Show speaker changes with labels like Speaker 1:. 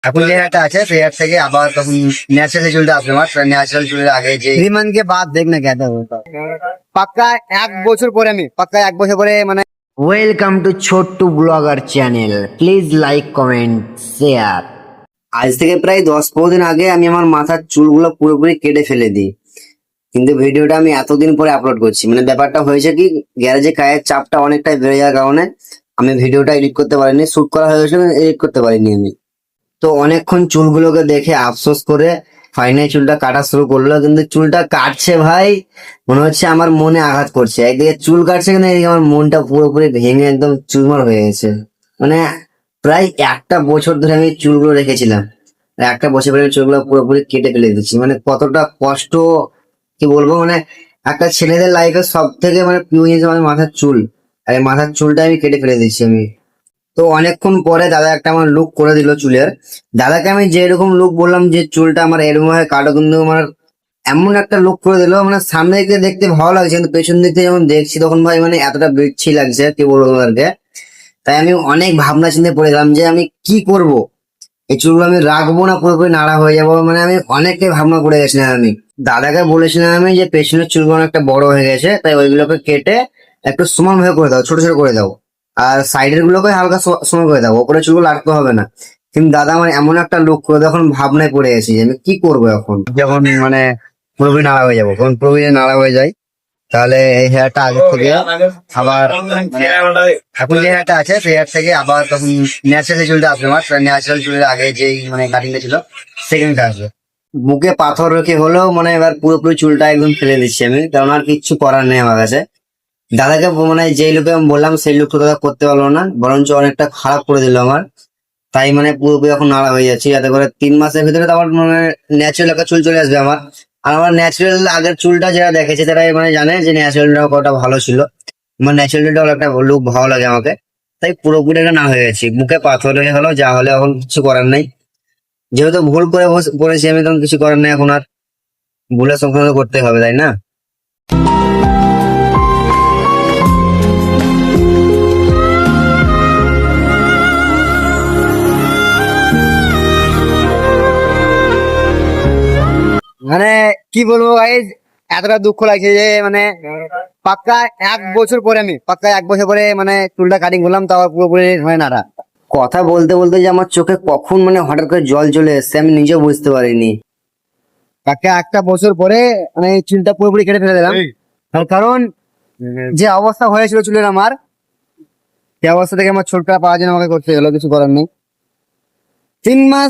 Speaker 1: এখন যে হেয়ারটা আছে সেই হেয়ার থেকে আবার তখন ন্যাচারাল চুলটা আসবে আমার ন্যাচারাল চুলের আগে যে
Speaker 2: 3 मंथ के बाद देखना कैसा होता পাক্কা 1 বছর পরে আমি পাক্কা 1 বছর পরে মানে
Speaker 3: welcome to Chhotu blogger channel. Please like comment share. আজ থেকে প্রায় 10-15 দিন আগে আমি আমার মাথার চুলগুলো পুরোপুরি কেটে ফেলে দিই, কিন্তু ভিডিওটা আমি এতদিন পরে আপলোড করছি। মানে ব্যাপারটা হয়েছে কি, গ্যারেজে কাজের চাপটা অনেকটাই বেড়ে যাওয়ার কারণে আমি ভিডিওটা এডিট করতে পারিনি। শুট করা হয়েছিল, এডিট করতে পারিনি আমি। তো অনেকক্ষণ চুলগুলোকে দেখে আফসোস করে ফাইনালি চুলটা কাটা শুরু করলো, কিন্তু চুলটা কাটছে ভাই মনে হচ্ছে আমার মনে আঘাত করছে। একদিকে চুল কাটছে কিন্তু এদিকে আমার মনটা পুরোপুরি ভেঙে একদম চুরমার হয়ে গেছে। মানে প্রায় 1 বছর ধরে আমি চুলগুলো রেখেছিলাম, আর 1 বছর পরে আমি চুলগুলো পুরোপুরি কেটে ফেলে দিচ্ছি। মানে কতটা কষ্ট কি বলবো। মানে একটা ছেলেদের লাইফে সব থেকে মানে প্রিয় জিনিস আমার মাথার চুল, আর এই মাথার চুলটা আমি কেটে ফেলে দিচ্ছি আমি। তো অনেকক্ষণ পরে দাদা একটা আমার লুক করে দিল চুলের। দাদাকে আমি যেরকম লুক বললাম যে চুলটা আমার এরকম ভাবে কাটো, কিন্তু আমার এমন একটা লুক করে দিল, মানে সামনে দিকে দেখতে ভালো লাগছে কিন্তু পেছন দিক থেকে যখন দেখছি তখন ভাই মানে এতটা বিচ্ছি লাগছে কি বলবো তোমাদেরকে। তাই আমি অনেক ভাবনা চিন্তা পড়ে গেলাম যে আমি কি করব, এই চুলগুলো আমি রাখবো না পুরোপুরি নাড়া হয়ে যাবো। মানে আমি অনেকটাই ভাবনা করে গেছিলাম আমি। দাদাকে বলেছিলাম আমি যে পেছনের চুলগুলো অনেকটা বড় হয়ে গেছে, তাই ওইগুলোকে কেটে একটু সমান ভাবে করে দাও, ছোট ছোট করে দাও, আর সাইডের গুলোকে হালকা সমান করে দাও, ওপরে চুলগুলো আটকে হবে না। কিন্তু দাদা আমার এমন একটা লুক করে তখন ভাবনায় পড়ে গেছি যে আমি কি করবো এখন।
Speaker 1: যখন মানে পুরোপুরি নাড়া হয়ে যাবো, যখন পুরোপুরি নাড়া হয়ে যায় তাহলে এই হেয়ারটা আগের থেকে আবার মানে এখন যে হেয়ারটা আছে সেই হেয়ার থেকে আবার তখন ন্যাচারাল চুলটা আসবে আমার ন্যাচারাল চুলের আগে যেই মানে কাটিংটা ছিল সেকেন্ডটা আসবে।
Speaker 3: বুকে পাথর রেখে হলেও মানে এবার পুরোপুরি চুলটা একদম ফেলে দিচ্ছি আমি, কারণ আর কিচ্ছু করার নেই আমার কাছে। দাদাকে মানে যেই লুকে আমি বললাম সেই লুকটা দাদা করতে পারলো না, বরঞ্চ অনেকটা খারাপ করে দিল আমার। তাই মানে পুরোপুরি এখন নাড়া হয়ে যাচ্ছে, যাতে করে 3 মাসের ভিতরে তো আমার মানে ন্যাচারাল একটা চুল চলে আসবে আমার। আর আমার ন্যাচারাল আগের চুলটা যারা দেখেছে তারা মানে জানে যে ন্যাচারালটা কতটা ভালো ছিল। আমার ন্যাচারালটা একটা লুক ভালো লাগে আমাকে, তাই পুরোপুরি এটা না হয়ে গেছি। মুখে পাথর লেগে হলো যা হলে, এখন কিছু করার নাই। যেহেতু ভুল করে পড়েছি আমি, তখন কিছু করার নেই এখন আর। ভুলের সংশোধন করতে হবে, তাই না?
Speaker 2: মানে কি বলবো ভাই, এতটা দুঃখ লাগছে যে মানে পাক্কা 1 বছর পরে আমি পাক্কা 1 বছর পরে মানে চুলটা কাটিং করলাম, তাও পুরোপুরি হয় নাড়া।
Speaker 3: কথা বলতে বলতে যে আমার চোখে কখন মানে হঠাৎ করে জল চলে এসছে আমি নিজেও বুঝতে পারিনি।
Speaker 2: পাক্কা 1 বছর পরে মানে এই চুলটা পুরোপুরি কেটে ফেলে দিলাম। তার কারণ যে অবস্থা হয়েছিল চুলের আমার, সেই অবস্থা থেকে আমার চুলটা পাওয়ার জন্য আমাকে করতে হলো, কিছু করার নেই। 3 মাস